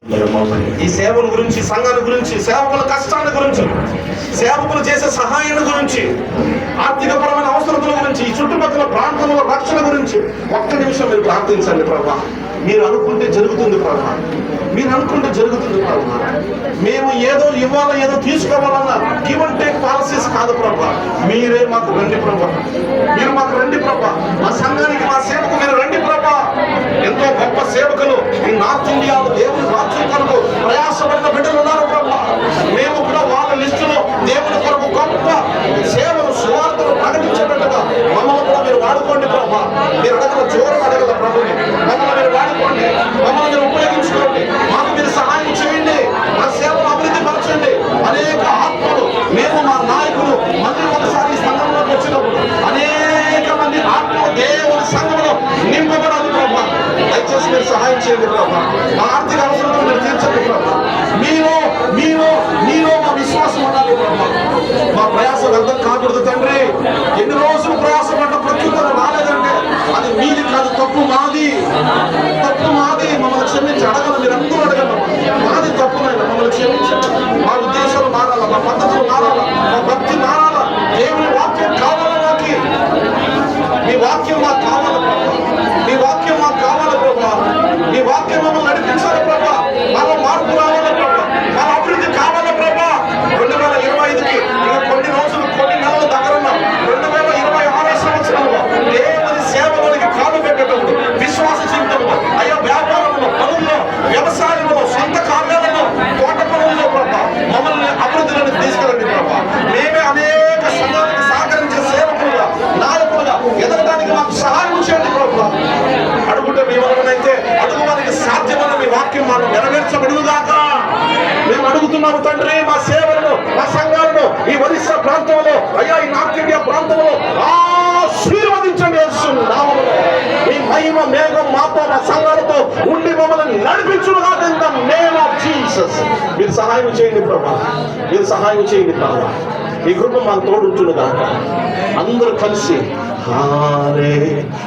ఈ సేవల గురించి, సంఘాల గురించి, సేవకుల కష్టాల గురించి, సేవకులు చేసే సహాయాన్ని గురించి, ఆర్థికపరమైన అవసరతల గురించి, ఈ చుట్టుపక్కల ప్రాంతంలో రక్షణ గురించి ఒక్క నిమిషం మీరు ప్రార్థించండి ప్రభా. మీరు అనుకుంటే జరుగుతుంది ప్రభా, మీరు అనుకుంటే జరుగుతుంది ప్రభా. మేము ఏదో ఇవ్వాలా, ఏదో తీసుకోవాలన్నా గివ్ అండ్ టేక్ పాలసీస్ కాదు ప్రభా. మీరే మాకు రండి ప్రభా, మీరు మాకు రండి ప్రభా. మా సంఘానికి, మా సేవకు మీరు రండి ప్రభా. ఎంతో గొప్ప సేవకులు ఈ నార్త్ ఇండియాలో దేవుని రాజ్యం కొరకు ప్రయాసపడిన బిడ్డలు ఉన్నారు ప్రభా. మేము కూడా వాళ్ళ లిస్టులో దేవుని కొరకు గొప్ప సేవలు, సువార్తలు ప్రకటించేటట్టుగా మమ్మల్ని కూడా మీరు వాడుకోండి ప్రభా. మీరు అడగల జోరు అడగల ప్రభుని, మమ్మల్ని మీరు వాడుకోండి, మమ్మల్ని మీరు ఉపయోగించుకోండి, మాకు మీరు సహాయం చేయండి, మా సేవలు అభివృద్ధి పరచండి. అనేక ఆత్మలు, మేము మా నాయకులు మళ్ళీ ఒకసారి ఈ సంఘంలోకి వచ్చినప్పుడు అనేక మంది ఆత్మలు దేవుని సంఘంలో నింపబడాలి ప్రభా. దయచేసి మీరు సహాయం చేయండి ప్రభా. మా ఆర్థిక అవసరాలను మీరు తీర్చండి ప్రభా. మీలో మా విశ్వాసం ఉండాలి ప్రభా. మా ప్రయాసం అర్థం కాకూడదు తండ్రి. ఎన్ని రోజులు ప్రయాసపడ్డ ప్రత్యుత్తరం రాలేదంటే అది మీది కాదు, తప్పు మాది, తప్పు మాది. మమ్మల్ని క్షమించి అడగల, మీరు అందరూ అడగల, మాది తప్పునైనా మమ్మల్ని క్షమించండి. మా ఉద్దేశాలు మారాలా, మా పద్ధతులు మారాలా, మా భక్తి మారాలా. దేవుని వాక్యం కావాలా, మాకి మీ వాక్యం మాకు కావాలి ప్రభా. మీ వాక్యం మాకు కావాలి ప్రభా. మీ వాక్యం మమ్మల్ని నడిపించాలి ప్రభా. మాలో మార్పు రావాలి ప్రభా, మాలో అభివృద్ధి కావాలి ప్రభా. 2025కి ఇంకా కొన్ని రోజులు, కొన్ని నెలలు దగ్గరున్నాం. 2026 సంవత్సరంలో దేవుని సేవలోనికి కాలు పెట్టేటప్పుడు, విశ్వాస జీవితంలో, అయ్యా వ్యాపారంలో, పనుల్లో, వ్యవసాయంలో, సొంత కార్యాలలో, తోట పనుల్లో ప్రభా మమ్మల్ని అభివృద్ధిలోకి తీసుకెళ్ళండి ప్రభా. మేమే అనేక సంఘాలకు సహకరించే సేవకులుగా, నాయకులుగా ఎదగడానికి మాకు సహాయం చేయండి ప్రభా. అడుగుంటే మీ వలనైతే అడుగు వారికి సాధ్యమన్న మీ వాక్యం మనం నెరవేర్చబడుగాక మేము అడుగుతున్నాము తండ్రి. మా సేవలను, మా సంఘాలను ఈ ఒరిస్సా ప్రాంతంలో, అయ్యా ఈ నార్త్ ఇండియా ప్రాంతంలో ఆశీర్వదించండి యేసునామములో. ఈ మహిమ మేఘం మాతో, మా సంఘాలతో ఉండి మమ్మల్ని నడిపించుగాక in the name of Jesus. మీరు సహాయం చేయండి ప్రభా, మీరు సహాయం చేయండి ప్రభా. ఈ కృప మాకు తోడుంచునుగాక. అందరూ కలిసి హల్లెలూయా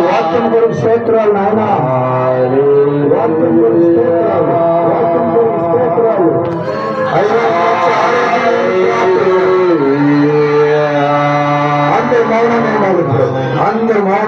వాక్యం కొరకు స్తోత్రాలు నాయన.